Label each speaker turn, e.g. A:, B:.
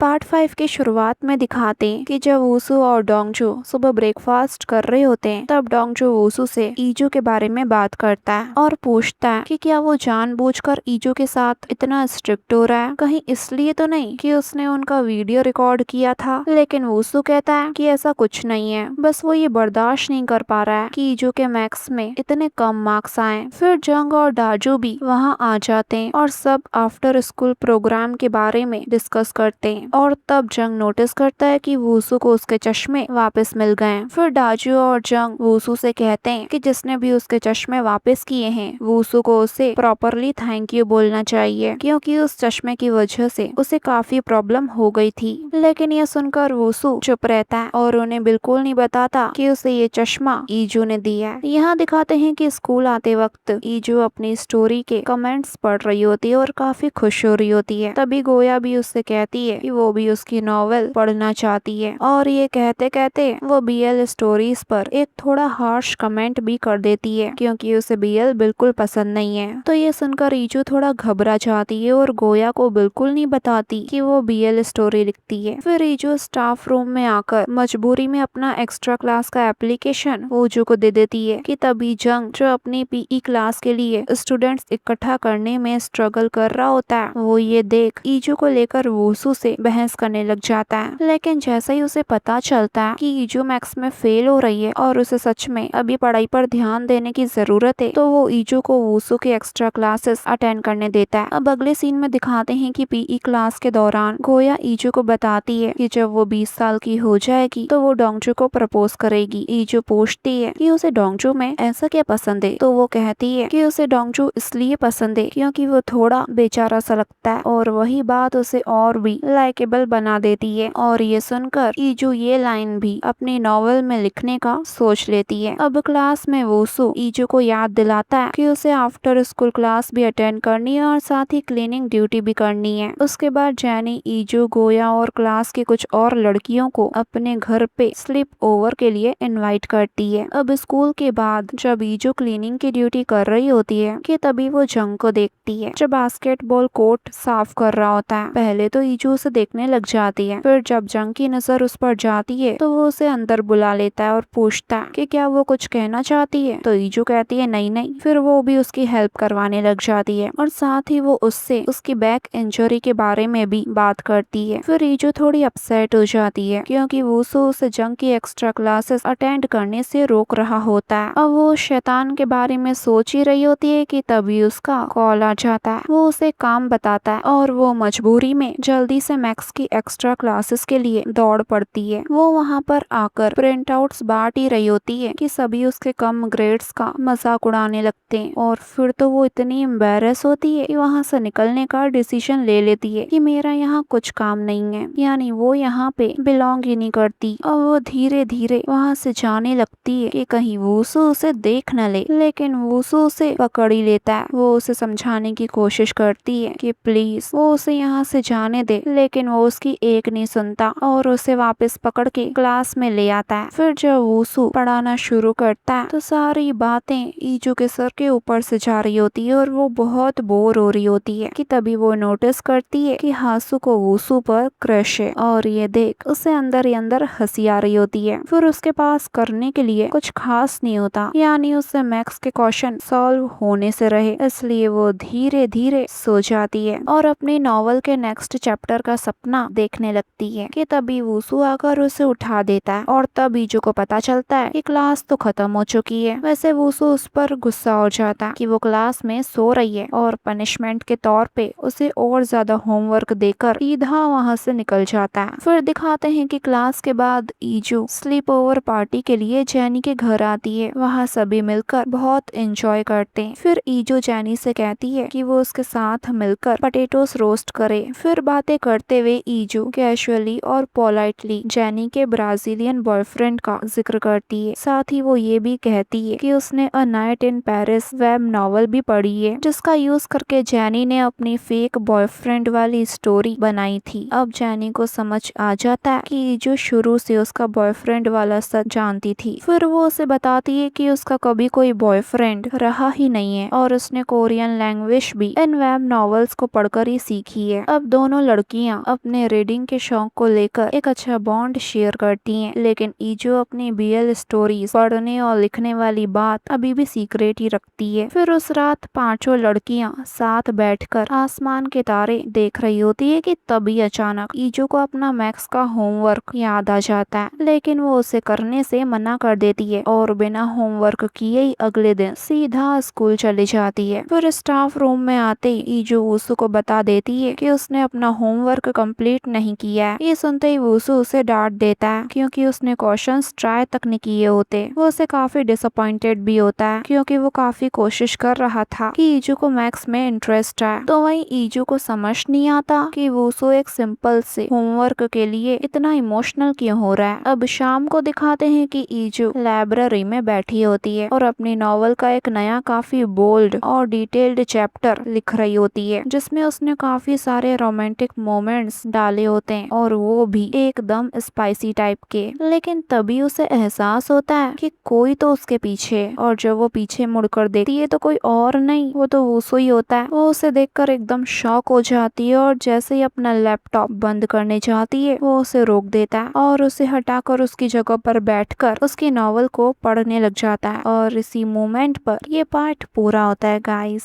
A: Part 5 की शुरुआत में दिखाते हैं कि जब वूसू और डोंगजू सुबह ब्रेकफास्ट कर रहे होते हैं, तब डोंगजू वूसू से ईजू के बारे में बात करता है और पूछता है कि क्या वो जानबूझकर ईजू के साथ इतना स्ट्रिक्ट हो रहा है, कहीं इसलिए तो नहीं कि उसने उनका वीडियो रिकॉर्ड किया था। लेकिन वूसू कहता है कि ऐसा कुछ नहीं है, बस वो ये बर्दाश्त नहीं कर पा रहा है कि ईजू के मैथ्स में इतने कम मार्क्स आए। फिर जंग और दाजू भी वहाँ आ जाते हैं और सब आफ्टर स्कूल प्रोग्राम के बारे में डिस्कस करते हैं। और तब जंग नोटिस करता है कि वूसू को उसके चश्मे वापस मिल गए। फिर दाजू और जंग वूसू से कहते हैं कि जिसने भी उसके चश्मे वापस किए हैं, वूसू को उसे प्रॉपरली थैंक यू बोलना चाहिए, क्योंकि उस चश्मे की वजह से उसे काफी प्रॉब्लम हो गई थी। लेकिन यह सुनकर वूसू चुप रहता है और उन्हें बिल्कुल नहीं बताता कि उसे ये चश्मा ईजू ने दिया है। यहाँ दिखाते हैं कि स्कूल आते वक्त ईजू अपनी स्टोरी के कमेंट्स पढ़ रही होती है और काफी खुश हो रही होती है। तभी गोया भी उससे कहती है कि वो भी उसकी नॉवेल पढ़ना चाहती है, और ये कहते कहते वो बीएल स्टोरीज पर एक थोड़ा हार्श कमेंट भी कर देती है, क्योंकि उसे बीएल बिल्कुल पसंद नहीं है। तो ये सुनकर ईजू थोड़ा घबरा जाती है और गोया को बिल्कुल नहीं बताती कि वो बीएल स्टोरी लिखती है। फिर ईजू स्टाफ रूम में आकर मजबूरी में अपना एक्स्ट्रा क्लास का एप्लीकेशन वूजू को दे देती है कि तभी जंग, जो अपनी पीई क्लास के लिए स्टूडेंट्स इकट्ठा करने में स्ट्रगल कर रहा होता है, वो ये देख ईजू को लेकर वूसू से बहस करने लग जाता है। लेकिन जैसे ही उसे पता चलता है कि ईजू मैथ्स में फेल हो रही है और उसे सच में अभी पढ़ाई पर ध्यान देने की जरूरत है, तो वो ईजू को वूसू के एक्स्ट्रा क्लासेस अटेंड करने देता है। अब अगले सीन में दिखाते हैं कि पीई क्लास के दौरान गोया ईजू को बताती है कि जब वो 20 साल की हो जाएगी तो वो डोंगजू को प्रपोज करेगी। ईजू पूछती है कि उसे डोंगजू में ऐसा क्या पसंद है, तो वो कहती है कि उसे डोंगजू इसलिए पसंद है क्योंकि वो थोड़ा बेचारा सा लगता है, और वही बात उसे और भी लाइकेबल बना देती है। और ये सुनकर ईजू ये लाइन भी अपनी नॉवेल में लिखने का सोच लेती है। अब क्लास में वूसू ईजू को याद दिलाता है कि उसे आफ्टर स्कूल क्लास भी अटेंड करनी है और साथ ही क्लीनिंग ड्यूटी भी करनी है। उसके बाद जैनी ईजू, गोया और क्लास की कुछ और लड़कियों को अपने घर पे स्लीप ओवर के लिए इनवाइट करती है। अब स्कूल के बाद जब ईजू क्लीनिंग की ड्यूटी कर रही होती है कि तभी वो जंग को देखती है जो बास्केटबॉल कोर्ट साफ कर रहा होता है। पहले तो ईजू उसे देखने लग जाती है, फिर जब जंग की नजर उस पर जाती है तो वो उसे अंदर बुला लेता है और पूछता है कि क्या वो कुछ कहना चाहती है, तो ईजू कहती है नहीं नहीं। फिर वो भी उसकी हेल्प करवाने लग जाती है और साथ ही वो उससे उसकी बैक इंजरी के बारे में भी बात करती है। फिर ईजू थोड़ी अपसेट हो जाती है क्योंकि वूसू उसे जंग की एक्स्ट्रा क्लासेस अटेंड करने से रोक रहा होता है। अब वो शैतान के बारे में सोच ही रही होती है कि तभी उसका कॉल आ जाता है। वो उसे काम बताता है और वो मजबूरी में जल्दी से मैक्स की एक्स्ट्रा क्लासेस के लिए दौड़ पड़ती है। वो वहाँ पर आकर प्रिंट आउट्स बांट ही रही होती है कि सभी उसके कम ग्रेड्स का मजाक उड़ाने लगते हैं, और फिर तो वो इतनी एम्बेरस होती है कि वहाँ से निकलने का डिसीजन ले लेती है कि मेरा यहाँ कुछ काम नहीं है, यानी वो यहाँ पे बिलोंग ही नहीं करती। और वो धीरे धीरे वहाँ से जाने लगती है कि कहीं वूसू उसे देख न ले, लेकिन वूसू उसे पकड़ ही लेता है। वो उसे समझाने की कोशिश करती है कि प्लीज वो उसे यहाँ से जाने दे, लेकिन वो उसकी एक नहीं सुनता और उसे वापस पकड़ के क्लास में ले आता है। फिर जब वूसू पढ़ाना शुरू करता है तो सारी बातें ईजू के सर के ऊपर से जा रही होती है और वो बहुत बोर हो रही होती है कि तभी वो नोटिस करती है कि हासू को वूसू पर क्रश है, और ये देख उसे अंदर ही अंदर हंसी आ रही होती है। फिर उसके पास करने के लिए कुछ खास नहीं होता, यानी उससे मैक्स के क्वेश्चन सॉल्व होने से रहे, इसलिए वो धीरे धीरे सो जाती है और अपनी नॉवल के नेक्स्ट चैप्टर का सपना देखने लगती है कि तभी वूसू आकर उसे उठा देता है। और तब ईजू को पता चलता है कि क्लास तो खत्म हो चुकी है। वैसे वूसू उस पर गुस्सा हो जाता है कि वो क्लास में सो रही है और पनिशमेंट के तौर पे उसे और ज्यादा होमवर्क देकर सीधा वहाँ से निकल जाता है। फिर दिखाते हैं कि क्लास के बाद ईजू स्लीप ओवर पार्टी के लिए जैनी के घर आती है। वहाँ सभी मिलकर बहुत एंजॉय करते हैं। फिर ईजू जैनी से कहती है कि वो उसके साथ मिलकर पटेटोस रोस्ट करे। फिर बातें करते हुए ईजू कैजुअली और पोलाइटली जैनी के ब्राजीलियन बॉयफ्रेंड का जिक्र करती है। साथ ही वो ये भी कहती है कि उसने a night in Paris web novel भी पढ़ी है, जिसका यूज करके जैनी ने अपनी फेक बॉयफ्रेंड वाली स्टोरी बनाई थी। अब जैनी को समझ आ जाता है कि ईजू शुरू से उसका बॉयफ्रेंड वाला सच जानती थी। फिर वो उसे बताती है कि उसका कभी कोई बॉयफ्रेंड रहा ही नहीं है और उसने कोरियन लैंग्वेज भी इन वेब नॉवेल्स को पढ़कर ही सीखी है। अब दोनों लड़कियां अपने रीडिंग के शौक को लेकर एक अच्छा बॉन्ड शेयर करती हैं, लेकिन ईजू अपनी बीएल स्टोरीज पढ़ने और लिखने वाली बात अभी भी सीक्रेट ही रखती है। फिर उस रात पांचों लड़कियां साथ बैठकर आसमान के तारे देख रही होती है कि तभी अचानक ईजू को अपना मैक्स का होमवर्क याद आ जाता है, लेकिन वो उसे करने से मना कर देती है और बिना होमवर्क किए ही अगले दिन सीधा स्कूल चली जाती है। फिर स्टाफ रूम में आते ही ईजू वूसू को बता देती है कि उसने अपना होमवर्क कंप्लीट नहीं किया है। ये सुनते ही वूसू उसे डांट देता है क्योंकि उसने क्वेश्चंस ट्राई तक नहीं किए होते। वो उसे काफी डिसअपॉइंटेड भी होता है क्योंकि वो काफी कोशिश कर रहा था कि ईजू को मैथ्स में इंटरेस्ट है। तो वहीं ईजू को समझ नहीं आता कि वूसू एक सिंपल से होमवर्क के लिए इतना इमोशनल क्यों हो रहा है। अब शाम को दिखाते हैं कि ईजू लाइब्रेरी में बैठी होती है और अपनी नॉवल का एक नया काफी बोल्ड और डिटेल्ड चैप्टर लिख रही होती है, जिसमें उसने काफी सारे रोमांटिक मोमेंट्स डाले होते हैं और वो भी एकदम स्पाइसी टाइप के। लेकिन तभी उसे एहसास होता है कि कोई तो उसके पीछे है और जब वो पीछे मुड़कर देखती है तो कोई और नहीं, वो तो वूसू ही होता है। वो उसे देखकर एकदम शॉक हो जाती है और जैसे ही अपना लैपटॉप बंद करने जाती है वो उसे रोक देता है और उसे हटाकर उसकी जगह पर बैठकर उसकी नॉवल को पढ़ने लग जाता है। और इसी मोमेंट पर ये पार्ट पूरा होता है गाइस।